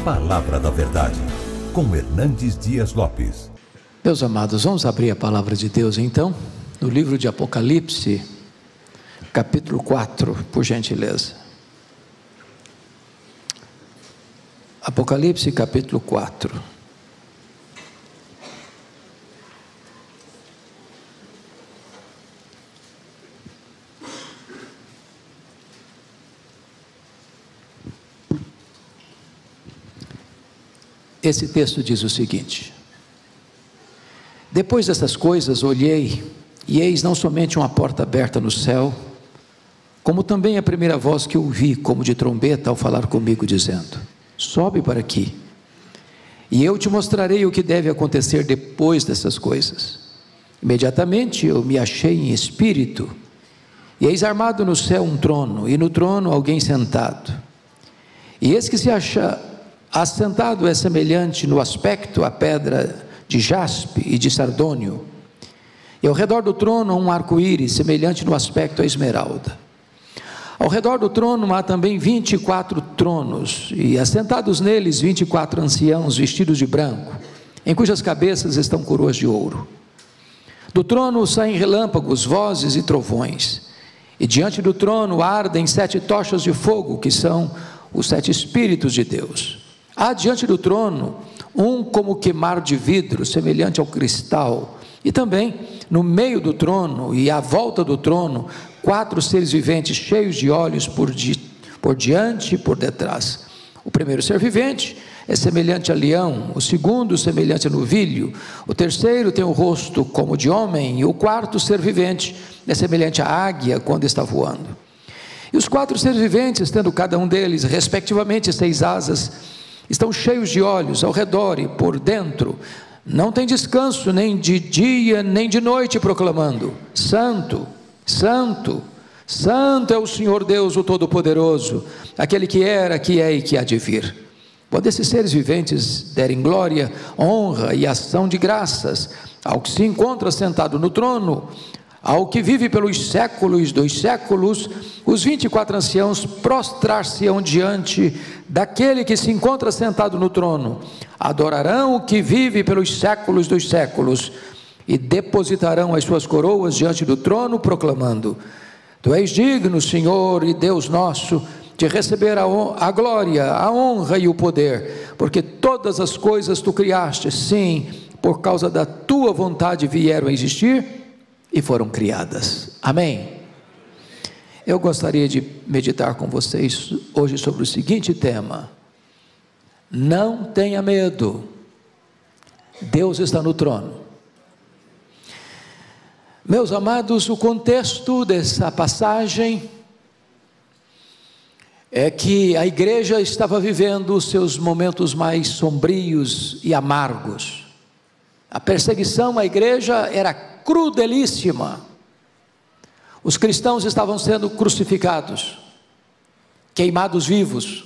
Palavra da Verdade, com Hernandes Dias Lopes. Meus amados, vamos abrir a palavra de Deus então, no livro de Apocalipse, capítulo 4, por gentileza. Apocalipse, capítulo 4. Esse texto diz o seguinte: depois dessas coisas olhei, e eis não somente uma porta aberta no céu, como também a primeira voz que ouvi, como de trombeta, ao falar comigo, dizendo: sobe para aqui, e eu te mostrarei o que deve acontecer depois dessas coisas. Imediatamente eu me achei em espírito, e eis armado no céu um trono, e no trono alguém sentado. E eis que se acha assentado é semelhante no aspecto à pedra de jaspe e de sardônio, e ao redor do trono um arco-íris, semelhante no aspecto à esmeralda. Ao redor do trono há também 24 tronos, e assentados neles 24 anciãos vestidos de branco, em cujas cabeças estão coroas de ouro. Do trono saem relâmpagos, vozes e trovões, e diante do trono ardem 7 tochas de fogo, que são os 7 Espíritos de Deus. Há diante do trono um como queimar de vidro, semelhante ao cristal, e também no meio do trono e à volta do trono 4 seres viventes cheios de olhos por diante e por detrás. O primeiro ser vivente é semelhante a leão, o segundo semelhante a novilho, o terceiro tem o rosto como de homem, e o quarto ser vivente é semelhante à águia quando está voando. E os 4 seres viventes, tendo cada um deles respectivamente 6 asas, estão cheios de olhos ao redor e por dentro, não tem descanso nem de dia nem de noite, proclamando: Santo, Santo, Santo é o Senhor Deus, o Todo-Poderoso, aquele que era, que é e que há de vir. Quando esses seres viventes derem glória, honra e ação de graças ao que se encontra sentado no trono, ao que vive pelos séculos dos séculos, os 24 anciãos prostrar-se-ão diante daquele que se encontra sentado no trono, adorarão o que vive pelos séculos dos séculos, e depositarão as suas coroas diante do trono, proclamando: Tu és digno, Senhor e Deus nosso, de receber a glória, a honra e o poder, porque todas as coisas Tu criaste, sim, por causa da Tua vontade vieram a existir e foram criadas. Amém? Eu gostaria de meditar com vocês hoje sobre o seguinte tema: não tenha medo, Deus está no trono. Meus amados, o contexto dessa passagem é que a igreja estava vivendo os seus momentos mais sombrios e amargos. A perseguição à igreja era crudelíssima. Os cristãos estavam sendo crucificados, queimados vivos,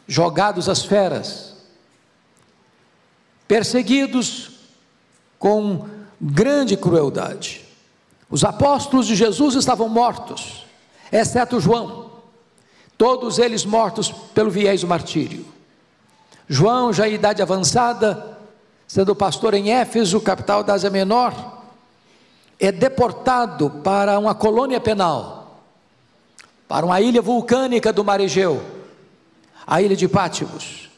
jogados às feras, perseguidos com grande crueldade. Os apóstolos de Jesus estavam mortos, exceto João, todos eles mortos pelo viés do martírio. João, já em idade avançada, sendo pastor em Éfeso, capital da Ásia Menor, é deportado para uma colônia penal, para uma ilha vulcânica do mar Egeu, a ilha de Pátmos.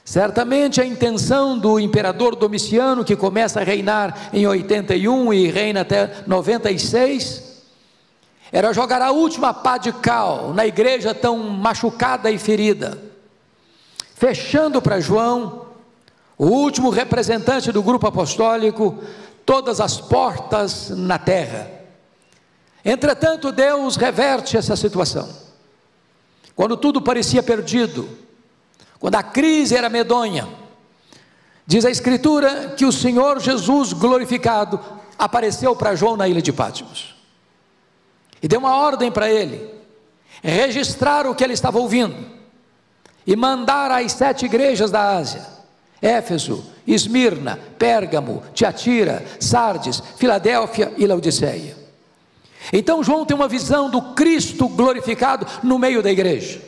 Certamente a intenção do imperador Domiciano, que começa a reinar em 81 e reina até 96, era jogar a última pá de cal na igreja tão machucada e ferida, fechando para João, o último representante do grupo apostólico, todas as portas na terra. Entretanto, Deus reverte essa situação. Quando tudo parecia perdido, quando a crise era medonha, diz a Escritura que o Senhor Jesus glorificado apareceu para João na ilha de Pátmos e deu uma ordem para ele registrar o que ele estava ouvindo e mandar às 7 igrejas da Ásia: Éfeso, Esmirna, Pérgamo, Tiatira, Sardes, Filadélfia e Laodiceia. Então João tem uma visão do Cristo glorificado no meio da igreja.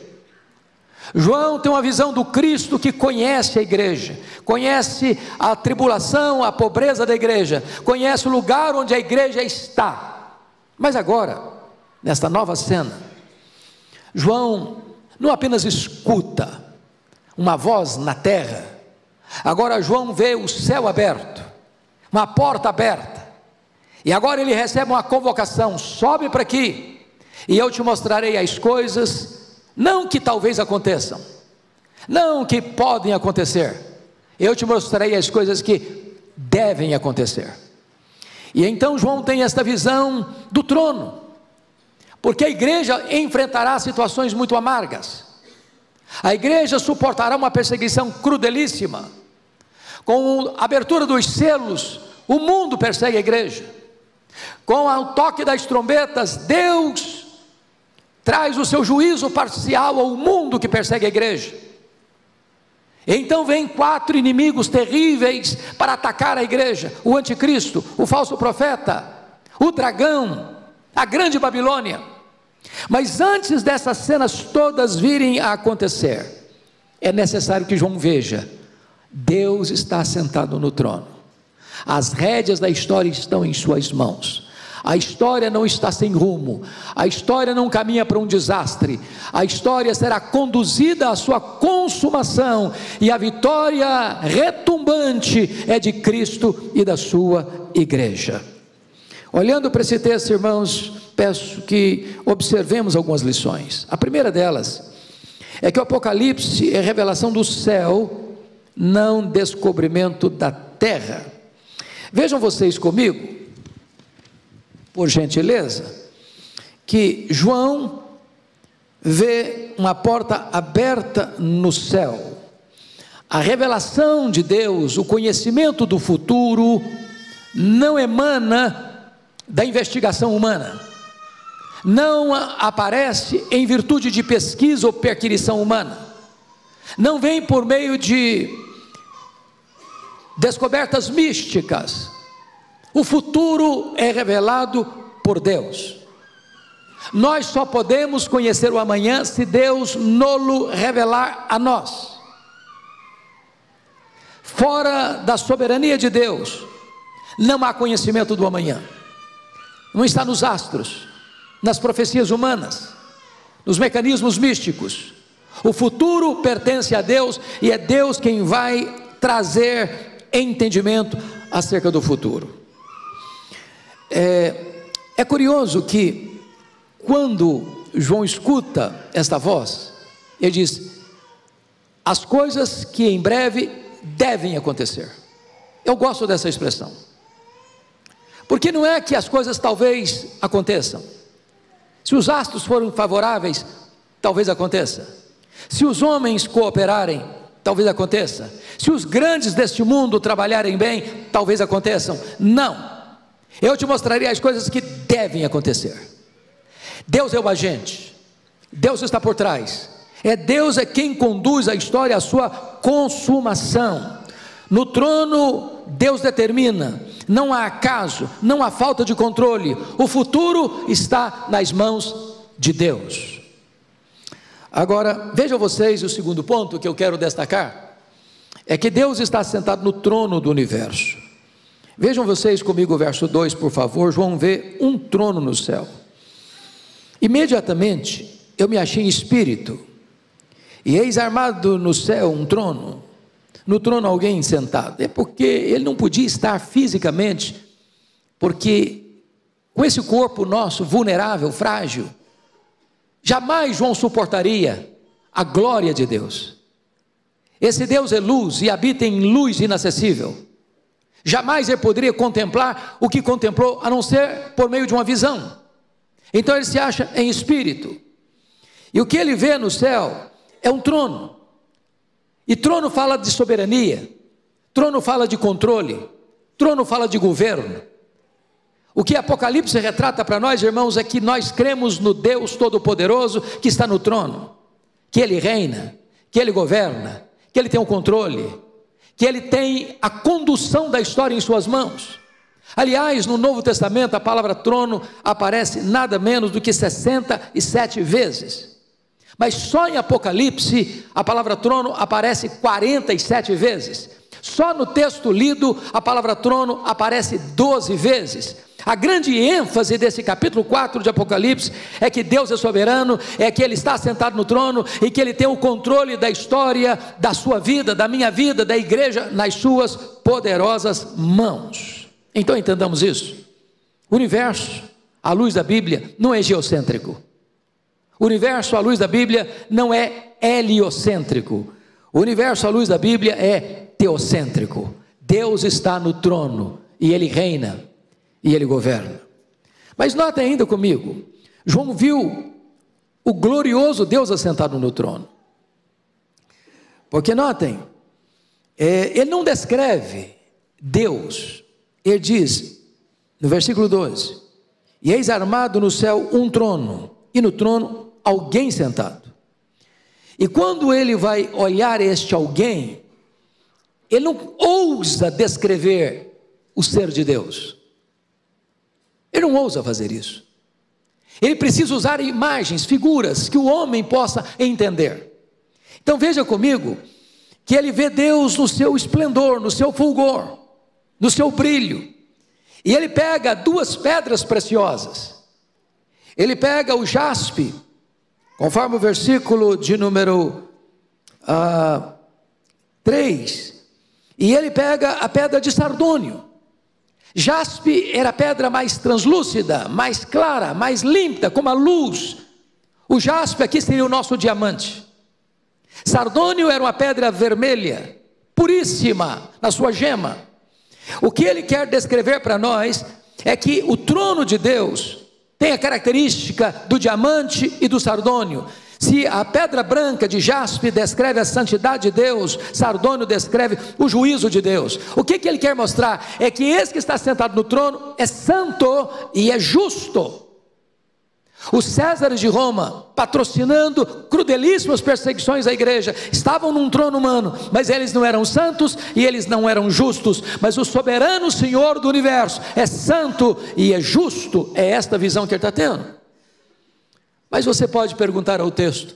João tem uma visão do Cristo que conhece a igreja, conhece a tribulação, a pobreza da igreja, conhece o lugar onde a igreja está. Mas agora, nesta nova cena, João não apenas escuta uma voz na terra, agora João vê o céu aberto, uma porta aberta, e agora ele recebe uma convocação: sobe para aqui, e eu te mostrarei as coisas, não que talvez aconteçam, não que podem acontecer, eu te mostrarei as coisas que devem acontecer. E então João tem esta visão do trono, porque a igreja enfrentará situações muito amargas, a igreja suportará uma perseguição crudelíssima. Com a abertura dos selos, o mundo persegue a igreja. Com o toque das trombetas, Deus traz o seu juízo parcial ao mundo que persegue a igreja. Então vem 4 inimigos terríveis para atacar a igreja: o anticristo, o falso profeta, o dragão, a grande Babilônia. Mas antes dessas cenas todas virem a acontecer, é necessário que João veja: Deus está sentado no trono, as rédeas da história estão em suas mãos, a história não está sem rumo, a história não caminha para um desastre, a história será conduzida à sua consumação, e a vitória retumbante é de Cristo e da sua igreja. Olhando para esse texto, irmãos, peço que observemos algumas lições. A primeira delas é que o Apocalipse é revelação do céu, não descobrimento da terra. Vejam vocês comigo, por gentileza, que João vê uma porta aberta no céu. A revelação de Deus, o conhecimento do futuro, não emana da investigação humana, não aparece em virtude de pesquisa ou perquisição humana, não vem por meio de descobertas místicas. O futuro é revelado por Deus. Nós só podemos conhecer o amanhã se Deus nolo revelar a nós. Fora da soberania de Deus, não há conhecimento do amanhã. Não está nos astros, nas profecias humanas, nos mecanismos místicos. O futuro pertence a Deus, e é Deus quem vai trazer entendimento acerca do futuro. É curioso que quando João escuta esta voz, ele diz: as coisas que em breve devem acontecer. Eu gosto dessa expressão, porque não é que as coisas talvez aconteçam. Se os astros forem favoráveis, talvez aconteça. Se os homens cooperarem, talvez aconteça. Se os grandes deste mundo trabalharem bem, talvez aconteçam. Não, eu te mostrarei as coisas que devem acontecer. Deus é o agente, Deus está por trás, Deus é quem conduz a história à sua consumação. No trono Deus determina, não há acaso, não há falta de controle, o futuro está nas mãos de Deus. Agora, vejam vocês, o segundo ponto que eu quero destacar, é que Deus está sentado no trono do universo. Vejam vocês comigo o verso 2, por favor. João vê um trono no céu. Imediatamente eu me achei em espírito, e eis armado no céu um trono, no trono alguém sentado. É porque ele não podia estar fisicamente, porque com esse corpo nosso vulnerável, frágil, jamais João suportaria a glória de Deus. Esse Deus é luz e habita em luz inacessível. Jamais ele poderia contemplar o que contemplou, a não ser por meio de uma visão. Então ele se acha em espírito, e o que ele vê no céu é um trono. E trono fala de soberania, trono fala de controle, trono fala de governo. O que Apocalipse retrata para nós, irmãos, é que nós cremos no Deus Todo-Poderoso que está no trono, que Ele reina, que Ele governa, que Ele tem o controle, que Ele tem a condução da história em suas mãos. Aliás, no Novo Testamento a palavra trono aparece nada menos do que 67 vezes. Mas só em Apocalipse a palavra trono aparece 47 vezes. Só no texto lido a palavra trono aparece 12 vezes. A grande ênfase desse capítulo 4 de Apocalipse é que Deus é soberano, é que Ele está sentado no trono e que Ele tem o controle da história, da sua vida, da minha vida, da igreja, nas suas poderosas mãos. Então entendamos isso. O universo, à luz da Bíblia, não é geocêntrico. O universo, à luz da Bíblia, não é heliocêntrico. O universo, à luz da Bíblia, é teocêntrico. Deus está no trono e Ele reina e Ele governa. Mas notem ainda comigo, João viu o glorioso Deus assentado no trono. Porque notem, ele não descreve Deus, ele diz no versículo 12: e eis armado no céu um trono, e no trono alguém sentado. E quando ele vai olhar este alguém, ele não ousa descrever o ser de Deus. Ele não ousa fazer isso. Ele precisa usar imagens, figuras, que o homem possa entender. Então veja comigo, que ele vê Deus no seu esplendor, no seu fulgor, no seu brilho. E ele pega duas pedras preciosas. Ele pega o jaspe, conforme o versículo de número 3. E ele pega a pedra de sardônio. Jaspe era a pedra mais translúcida, mais clara, mais límpida, como a luz. O jaspe aqui seria o nosso diamante. Sardônio era uma pedra vermelha, puríssima na sua gema. O que ele quer descrever para nós é que o trono de Deus tem a característica do diamante e do sardônio. Se a pedra branca de jaspe descreve a santidade de Deus, sardônio descreve o juízo de Deus. O que ele quer mostrar é que esse que está sentado no trono é santo e é justo. Os Césares de Roma, patrocinando crudelíssimas perseguições à igreja, estavam num trono humano, mas eles não eram santos e eles não eram justos. Mas o soberano Senhor do universo é santo e é justo. É esta visão que ele está tendo. Mas você pode perguntar ao texto: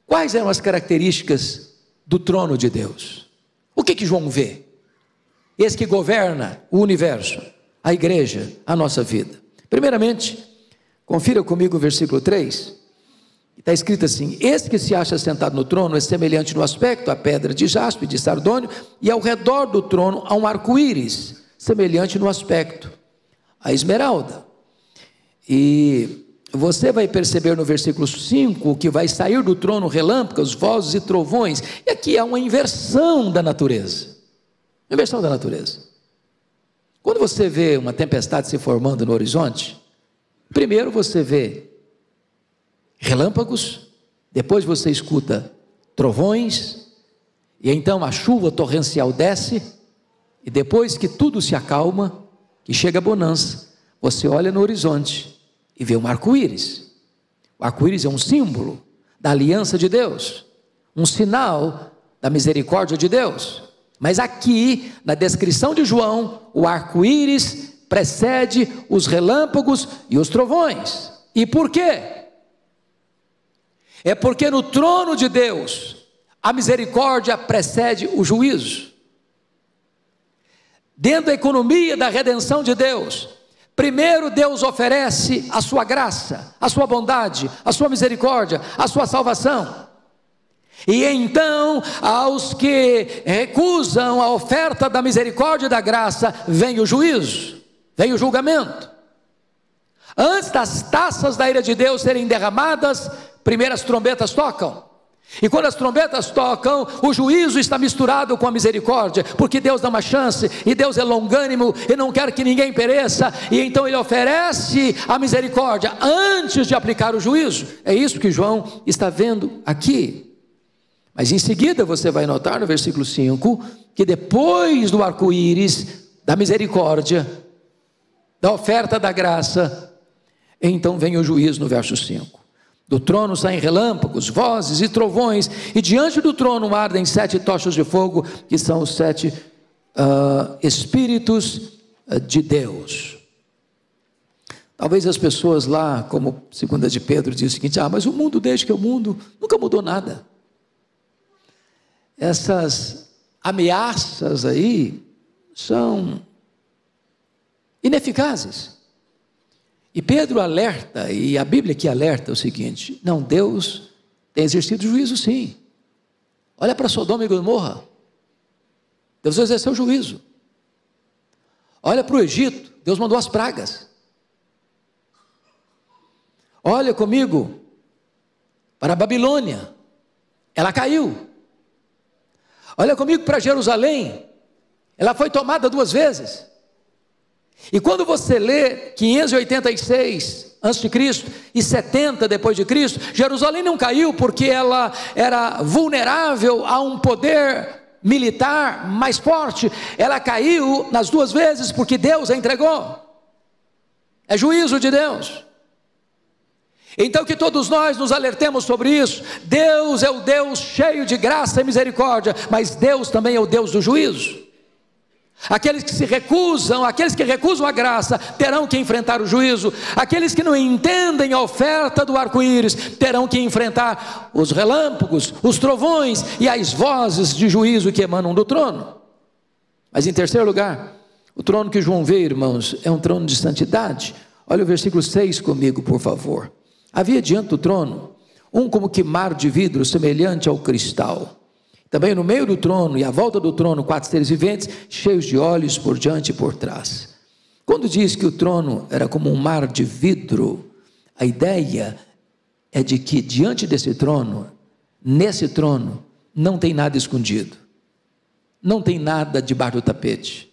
quais eram as características do trono de Deus? O que João vê? Esse que governa o universo, a igreja, a nossa vida. Primeiramente, confira comigo o versículo 3, está escrito assim: esse que se acha sentado no trono é semelhante no aspecto à pedra de jaspe, de sardônio, e ao redor do trono há um arco-íris, semelhante no aspecto à esmeralda. E você vai perceber no versículo 5 que vai sair do trono relâmpagos, vozes e trovões. E aqui há uma inversão da natureza. Inversão da natureza. Quando você vê uma tempestade se formando no horizonte, primeiro você vê relâmpagos, depois você escuta trovões, e então a chuva torrencial desce, e depois que tudo se acalma, que chega a bonança, você olha no horizonte e vê um arco-íris. O arco-íris é um símbolo da aliança de Deus, um sinal da misericórdia de Deus. Mas aqui, na descrição de João, o arco-íris precede os relâmpagos e os trovões. E por quê? É porque no trono de Deus, a misericórdia precede o juízo. Dentro da economia da redenção de Deus, primeiro Deus oferece a sua graça, a sua bondade, a sua misericórdia, a sua salvação. E então, aos que recusam a oferta da misericórdia e da graça, vem o juízo, vem o julgamento. Antes das taças da ira de Deus serem derramadas, primeiro as trombetas tocam. E quando as trombetas tocam, o juízo está misturado com a misericórdia, porque Deus dá uma chance, e Deus é longânimo, e não quer que ninguém pereça, e então Ele oferece a misericórdia, antes de aplicar o juízo. É isso que João está vendo aqui. Mas em seguida você vai notar no versículo 5, que depois do arco-íris, da misericórdia, da oferta da graça, então vem o juízo no verso 5. Do trono saem relâmpagos, vozes e trovões, e diante do trono ardem 7 tochas de fogo, que são os 7 Espíritos de Deus. Talvez as pessoas lá, como 2 de Pedro, diz o seguinte: mas o mundo, desde que é o mundo, nunca mudou nada. Essas ameaças aí são ineficazes. E Pedro alerta, e a Bíblia que alerta o seguinte: não, Deus tem exercido juízo sim. Olha para Sodoma e Gomorra, Deus exerceu juízo. Olha para o Egito, Deus mandou as pragas. Olha comigo para a Babilônia, ela caiu. Olha comigo para Jerusalém, ela foi tomada 2 vezes. E quando você lê 586 a.C. e 70 depois de Cristo, Jerusalém não caiu porque ela era vulnerável a um poder militar mais forte. Ela caiu nas 2 vezes porque Deus a entregou. É juízo de Deus. Então que todos nós nos alertemos sobre isso. Deus é o Deus cheio de graça e misericórdia, mas Deus também é o Deus do juízo. Aqueles que recusam a graça, terão que enfrentar o juízo. Aqueles que não entendem a oferta do arco-íris, terão que enfrentar os relâmpagos, os trovões e as vozes de juízo que emanam do trono. Mas em terceiro lugar, o trono que João vê, irmãos, é um trono de santidade. Olha o versículo 6 comigo, por favor. Havia diante do trono um como que mar de vidro semelhante ao cristal. Também no meio do trono e à volta do trono 4 seres viventes, cheios de olhos por diante e por trás. Quando diz que o trono era como um mar de vidro, a ideia é de que diante desse trono, nesse trono, não tem nada escondido. Não tem nada debaixo do tapete.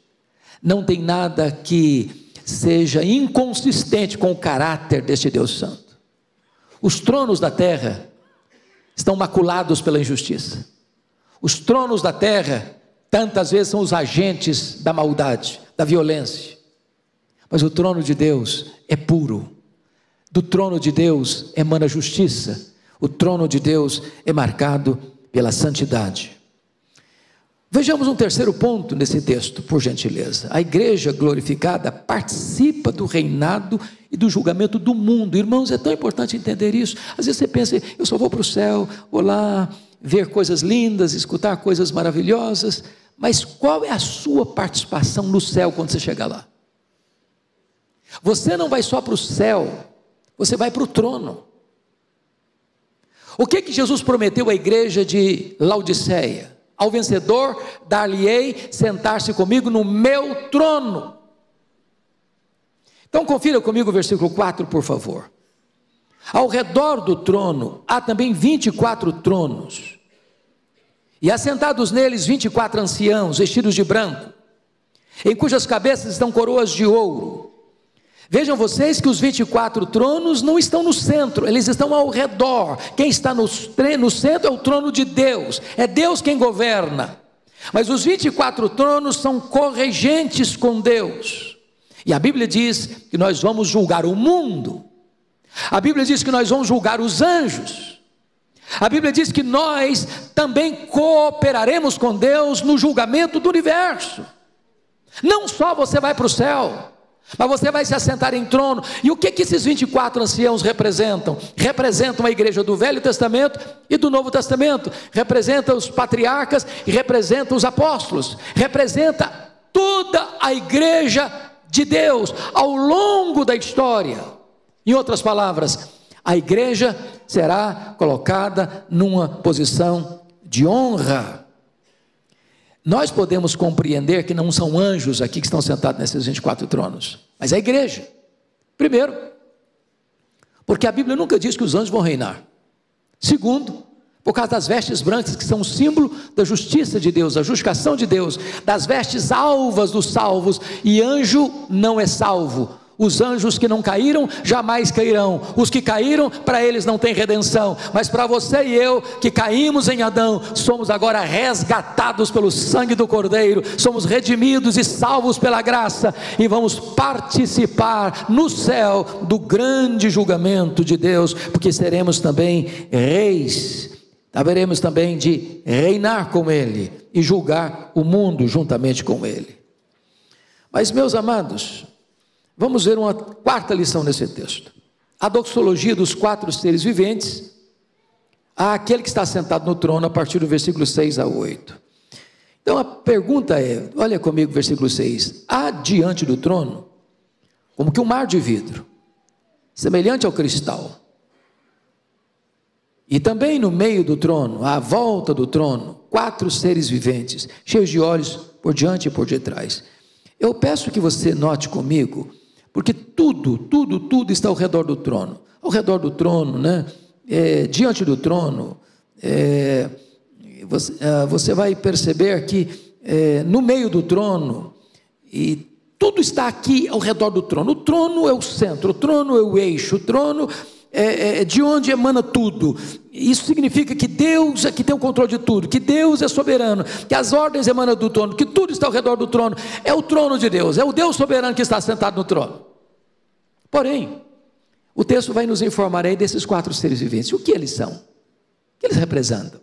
Não tem nada que seja inconsistente com o caráter deste Deus Santo. Os tronos da terra estão maculados pela injustiça. Os tronos da terra, tantas vezes, são os agentes da maldade, da violência. Mas o trono de Deus é puro. Do trono de Deus emana justiça. O trono de Deus é marcado pela santidade. Vejamos um terceiro ponto nesse texto, por gentileza. A igreja glorificada participa do reinado e do julgamento do mundo. Irmãos, é tão importante entender isso. Às vezes você pensa: eu só vou para o céu, vou lá ver coisas lindas, escutar coisas maravilhosas. Mas qual é a sua participação no céu quando você chegar lá? Você não vai só para o céu, você vai para o trono. O que Jesus prometeu à igreja de Laodiceia? Ao vencedor dar-lhe-ei sentar-se comigo no meu trono. Então confira comigo o versículo 4, por favor. Ao redor do trono há também 24 tronos, e assentados neles 24 anciãos, vestidos de branco, em cujas cabeças estão coroas de ouro. Vejam vocês que os 24 tronos não estão no centro, eles estão ao redor. Quem está no centro é o trono de Deus, é Deus quem governa. Mas os 24 tronos são corregentes com Deus. E a Bíblia diz que nós vamos julgar o mundo. A Bíblia diz que nós vamos julgar os anjos. A Bíblia diz que nós também cooperaremos com Deus no julgamento do universo. Não só você vai para o céu, mas você vai se assentar em trono. E o que esses 24 anciãos representam? Representam a igreja do Velho Testamento e do Novo Testamento. Representam os patriarcas e representam os apóstolos. Representa toda a igreja de Deus ao longo da história. Em outras palavras, a igreja será colocada numa posição de honra. Nós podemos compreender que não são anjos aqui que estão sentados nesses 24 tronos, mas a igreja. Primeiro, porque a Bíblia nunca diz que os anjos vão reinar. Segundo, por causa das vestes brancas, que são um símbolo da justiça de Deus, da justificação de Deus, das vestes alvas dos salvos, e anjo não é salvo. Os anjos que não caíram, jamais cairão. Os que caíram, para eles não tem redenção. Mas para você e eu, que caímos em Adão, somos agora resgatados pelo sangue do Cordeiro, somos redimidos e salvos pela graça, e vamos participar no céu do grande julgamento de Deus, porque seremos também reis. Haveremos também de reinar com Ele e julgar o mundo juntamente com Ele. Mas, meus amados, Vamos ver uma quarta lição nesse texto. A doxologia dos 4 seres viventes àquele que está sentado no trono, a partir do versículo 6 a 8. Então a pergunta é, olha comigo versículo 6, há diante do trono, como que um mar de vidro, semelhante ao cristal, e também no meio do trono, à volta do trono, 4 seres viventes, cheios de olhos por diante e por detrás. Eu peço que você note comigo, porque tudo está ao redor do trono. Ao redor do trono, né? Diante do trono, você vai perceber que no meio do trono, e tudo está aqui ao redor do trono. O trono é o centro, o trono é o eixo, o trono é de onde emana tudo. Isso significa que Deus é que tem o controle de tudo, que Deus é soberano, que as ordens emanam do trono, que tudo está ao redor do trono. É o trono de Deus, é o Deus soberano que está sentado no trono. Porém, o texto vai nos informar aí desses 4 seres viventes. O que eles são? O que eles representam?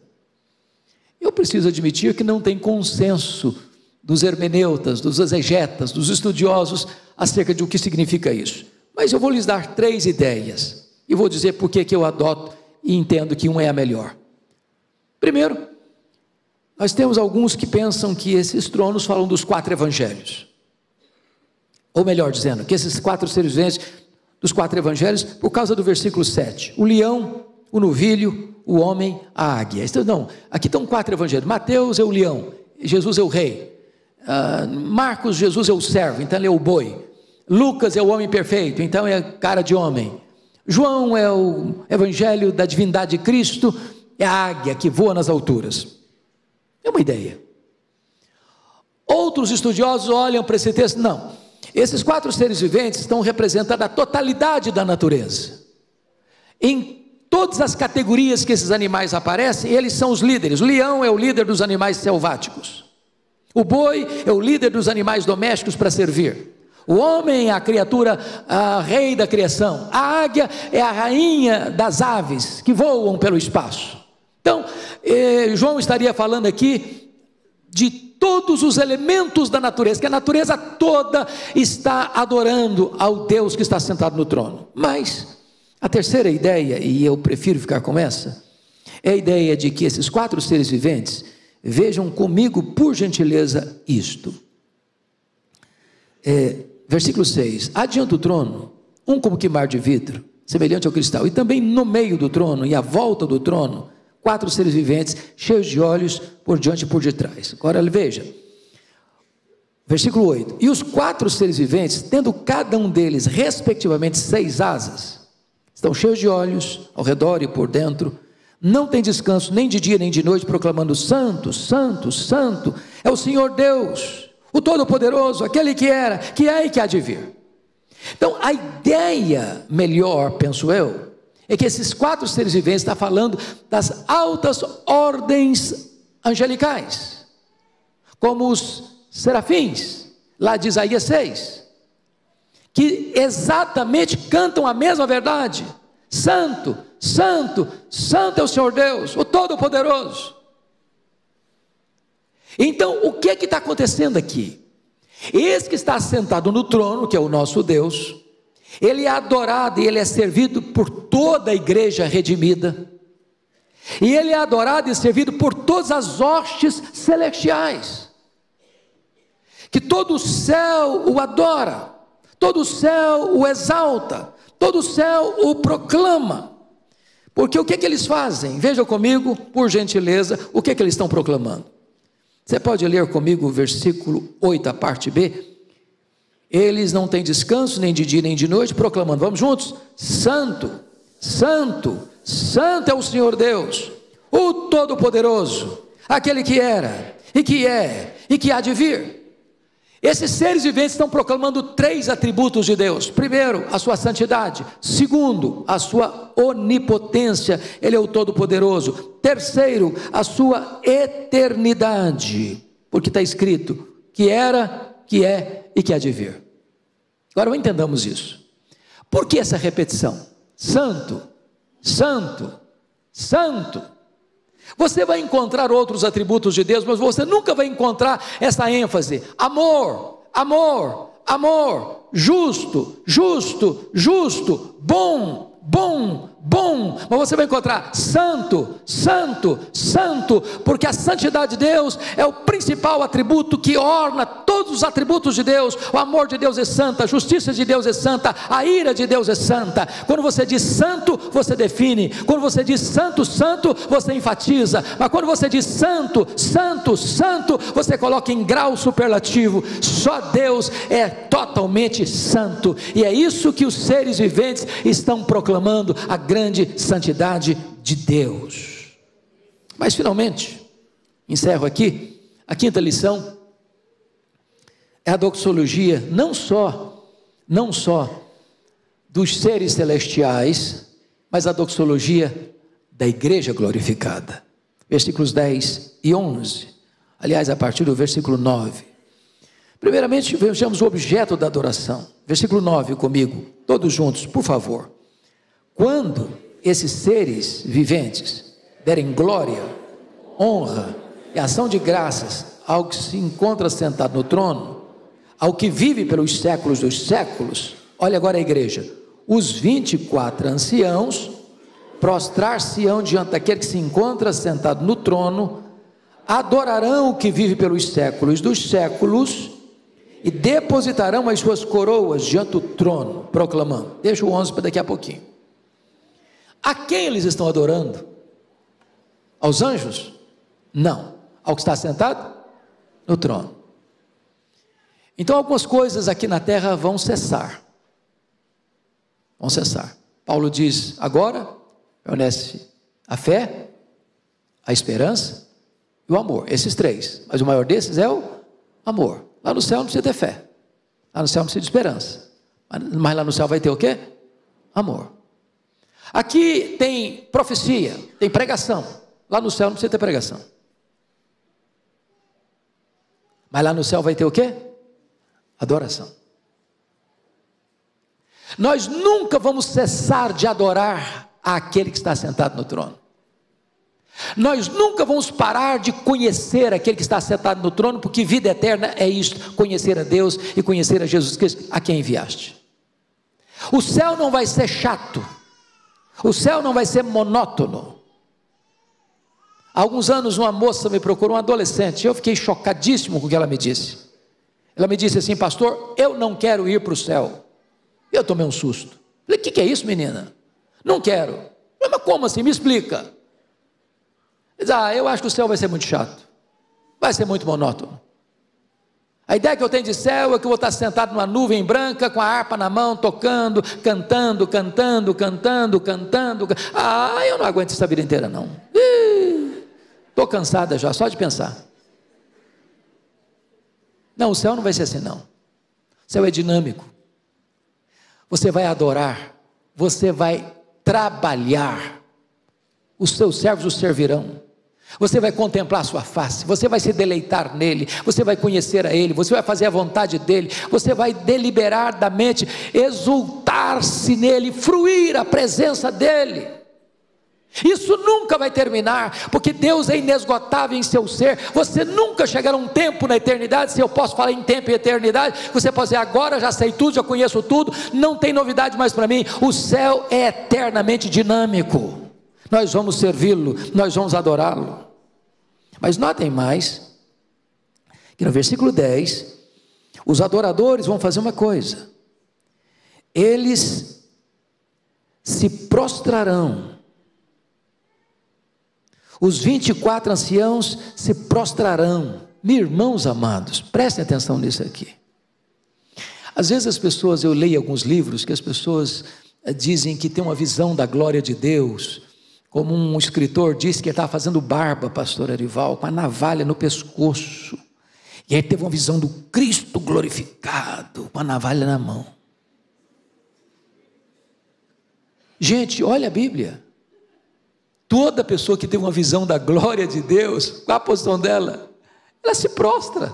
Eu preciso admitir que não tem consenso dos hermeneutas, dos exegetas, dos estudiosos acerca de o que significa isso. Mas eu vou lhes dar 3 ideias e vou dizer por que eu adoto e entendo que uma é a melhor. Primeiro, nós temos alguns que pensam que esses tronos falam dos 4 evangelhos. Ou melhor dizendo, que esses 4 seres viventes dos 4 evangelhos, por causa do versículo 7, o leão, o novilho, o homem, a águia. Então, não, aqui estão 4 evangelhos. Mateus é o leão, Jesus é o rei. Marcos, Jesus é o servo, então ele é o boi. Lucas é o homem perfeito, então é cara de homem. João é o evangelho da divindade de Cristo, é a águia que voa nas alturas. É uma ideia. Outros estudiosos olham para esse texto, não, esses 4 seres viventes estão representando a totalidade da natureza. Em todas as categorias que esses animais aparecem, eles são os líderes. O leão é o líder dos animais selváticos. O boi é o líder dos animais domésticos para servir. O homem é a criatura, a rei da criação. A águia é a rainha das aves que voam pelo espaço. Então, João estaria falando aqui de todos os elementos da natureza, que a natureza toda está adorando ao Deus que está sentado no trono. Mas a terceira ideia, e eu prefiro ficar com essa, é a ideia de que esses 4 seres viventes, vejam comigo por gentileza isto. Versículo 6, adiante do trono, um como que mar de vidro, semelhante ao cristal, e também no meio do trono e à volta do trono, 4 seres viventes, cheios de olhos por diante e por detrás. Agora veja, versículo 8, e os 4 seres viventes, tendo cada um deles respectivamente 6 asas, estão cheios de olhos ao redor e por dentro, não tem descanso nem de dia nem de noite, proclamando santo, santo, santo, é o Senhor Deus, o Todo-Poderoso, aquele que era, que é e que há de vir. Então a ideia melhor, penso eu, é que esses 4 seres viventes estão falando das altas ordens angelicais, como os serafins, lá de Isaías 6, que exatamente cantam a mesma verdade: santo, santo, santo é o Senhor Deus, o Todo-Poderoso. Então o que está acontecendo aqui? Esse que está sentado no trono, que é o nosso Deus, ele é adorado e ele é servido por toda a igreja redimida, e ele é adorado e servido por todas as hostes celestiais, que todo o céu o adora, todo o céu o exalta, todo o céu o proclama. Porque o que eles fazem? Vejam comigo, por gentileza, o que eles estão proclamando. Você pode ler comigo o versículo 8, a parte B. Eles não têm descanso, nem de dia nem de noite, proclamando, vamos juntos? Santo, santo, santo é o Senhor Deus, o Todo-Poderoso, aquele que era, e que é, e que há de vir. Esses seres viventes estão proclamando 3 atributos de Deus. Primeiro, a sua santidade. Segundo, a sua onipotência, ele é o Todo-Poderoso. Terceiro, a sua eternidade, porque está escrito que era, que é e que há de vir. Agora entendamos isso. Por que essa repetição? Santo, santo, santo. Você vai encontrar outros atributos de Deus, mas você nunca vai encontrar essa ênfase: amor, amor, amor, justo, justo, justo, bom, bom, bom. Mas você vai encontrar santo, santo, santo, porque a santidade de Deus é o principal atributo que orna todos os atributos de Deus. O amor de Deus é santo, a justiça de Deus é santa, a ira de Deus é santa. Quando você diz santo, você define. Quando você diz santo, santo, você enfatiza. Mas quando você diz santo, santo, santo, você coloca em grau superlativo. Só Deus é totalmente santo, e é isso que os seres viventes estão proclamando, a grande santidade de Deus. Mas finalmente, encerro aqui, a quinta lição é a doxologia, não só dos seres celestiais, mas a doxologia da igreja glorificada. Versículos 10 e 11, aliás, a partir do versículo 9. Primeiramente, vejamos o objeto da adoração. Versículo 9 comigo, todos juntos, por favor. Quando esses seres viventes derem glória, honra e ação de graças ao que se encontra sentado no trono, ao que vive pelos séculos dos séculos, olha agora a igreja, os 24 anciãos prostrar-se-ão diante daquele que se encontra sentado no trono, adorarão o que vive pelos séculos dos séculos, e depositarão as suas coroas diante do trono, proclamando. Deixa o 11 para daqui a pouquinho. A quem eles estão adorando? Aos anjos? Não. Ao que está sentado no trono. Então algumas coisas aqui na terra vão cessar. Vão cessar. Paulo diz, agora permanece a fé, a esperança e o amor. Esses três. Mas o maior desses é o amor. Lá no céu não precisa ter fé. Lá no céu não precisa de esperança. Mas lá no céu vai ter o quê? Amor. Aqui tem profecia, tem pregação. Lá no céu não precisa ter pregação. Mas lá no céu vai ter o quê? Adoração. Nós nunca vamos cessar de adorar aquele que está sentado no trono. Nós nunca vamos parar de conhecer aquele que está sentado no trono, porque vida eterna é isto, conhecer a Deus e conhecer a Jesus Cristo, a quem enviaste. O céu não vai ser chato, o céu não vai ser monótono. Há alguns anos uma moça me procurou, uma adolescente, eu fiquei chocadíssimo com o que ela me disse. Ela me disse assim, pastor, eu não quero ir para o céu. Eu tomei um susto. Falei, o que é isso, menina? Não quero. Falei, mas como assim? Me explica. Diz, eu acho que o céu vai ser muito chato, vai ser muito monótono. A ideia que eu tenho de céu é que eu vou estar sentado numa nuvem branca, com a harpa na mão, tocando, cantando, cantando, cantando, cantando. Eu não aguento essa vida inteira não. Estou cansada já, só de pensar. Não, o céu não vai ser assim não. O céu é dinâmico. Você vai adorar, você vai trabalhar, os seus servos o servirão. Você vai contemplar a sua face, você vai se deleitar nele, você vai conhecer a ele, você vai fazer a vontade dele, você vai deliberadamente exultar-se nele, fruir a presença dele. Isso nunca vai terminar, porque Deus é inesgotável em seu ser. Você nunca chegará a um tempo na eternidade, se eu posso falar em tempo e eternidade, você pode dizer, agora já sei tudo, já conheço tudo, não tem novidade mais para mim. O céu é eternamente dinâmico. Nós vamos servi-lo, nós vamos adorá-lo. Mas notem mais, que no versículo 10, os adoradores vão fazer uma coisa, eles se prostrarão, os 24 anciãos se prostrarão. Meus irmãos amados, prestem atenção nisso aqui. Às vezes as pessoas, eu leio alguns livros, que as pessoas dizem que tem uma visão da glória de Deus, como um escritor disse que ele estava fazendo barba, pastor Arival, com a navalha no pescoço, e aí teve uma visão do Cristo glorificado, com a navalha na mão. Gente, olha a Bíblia, toda pessoa que tem uma visão da glória de Deus, qual a posição dela? Ela se prostra,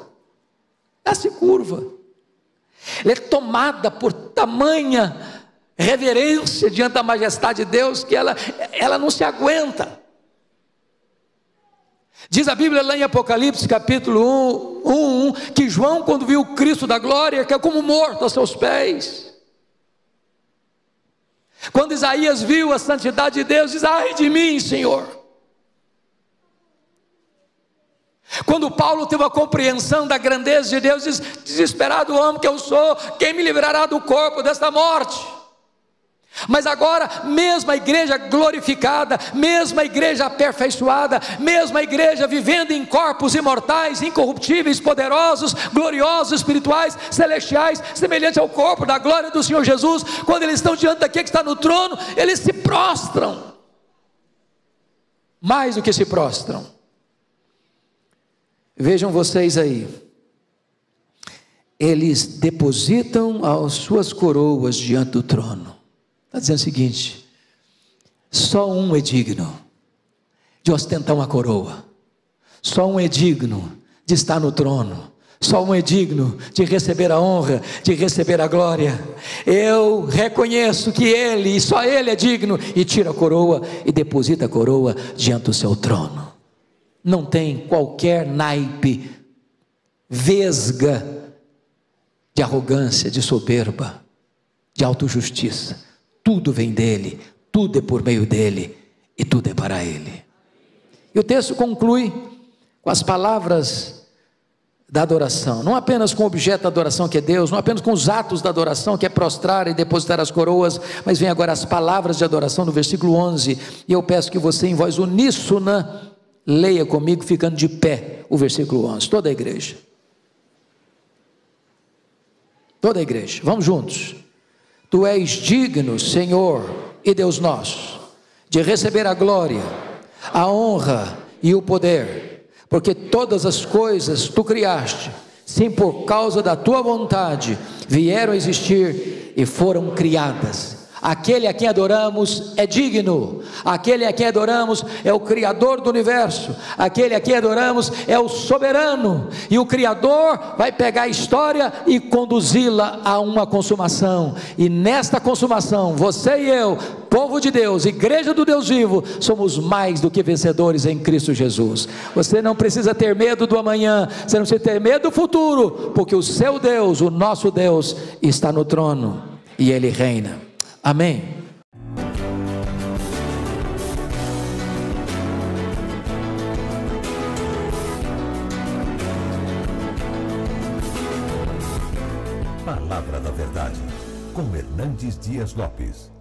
ela se curva, ela é tomada por tamanha reverência diante da majestade de Deus, que ela não se aguenta. Diz a Bíblia lá em Apocalipse capítulo 1, que João, quando viu o Cristo da glória, caiu como morto aos seus pés. Quando Isaías viu a santidade de Deus, diz: ai de mim, Senhor. Quando Paulo teve a compreensão da grandeza de Deus, diz: desesperado homem que eu sou, quem me livrará do corpo desta morte? Mas agora, mesmo a igreja glorificada, mesmo a igreja aperfeiçoada, mesmo a igreja vivendo em corpos imortais, incorruptíveis, poderosos, gloriosos, espirituais, celestiais, semelhantes ao corpo da glória do Senhor Jesus, quando eles estão diante daquele que está no trono, eles se prostram. Mais do que se prostram. Vejam vocês aí, eles depositam as suas coroas diante do trono. Está dizendo o seguinte: só um é digno de ostentar uma coroa, só um é digno de estar no trono, só um é digno de receber a honra, de receber a glória. Eu reconheço que Ele, e só Ele é digno, e tira a coroa e deposita a coroa diante do seu trono. Não tem qualquer naipe, vesga de arrogância, de soberba, de autojustiça. Tudo vem dele, tudo é por meio dele e tudo é para ele. E o texto conclui com as palavras da adoração, não apenas com o objeto da adoração que é Deus, não apenas com os atos da adoração que é prostrar e depositar as coroas, mas vem agora as palavras de adoração no versículo 11, e eu peço que você em voz uníssona leia comigo, ficando de pé, o versículo 11, toda a igreja, vamos juntos. Tu és digno, Senhor e Deus nosso, de receber a glória, a honra e o poder, porque todas as coisas tu criaste, sim, por causa da tua vontade, vieram a existir e foram criadas. Aquele a quem adoramos é digno, aquele a quem adoramos é o Criador do universo, aquele a quem adoramos é o soberano, e o Criador vai pegar a história e conduzi-la a uma consumação, e nesta consumação, você e eu, povo de Deus, igreja do Deus vivo, somos mais do que vencedores em Cristo Jesus. Você não precisa ter medo do amanhã, você não precisa ter medo do futuro, porque o seu Deus, o nosso Deus, está no trono, e Ele reina. Amém. Palavra da Verdade, com Hernandes Dias Lopes.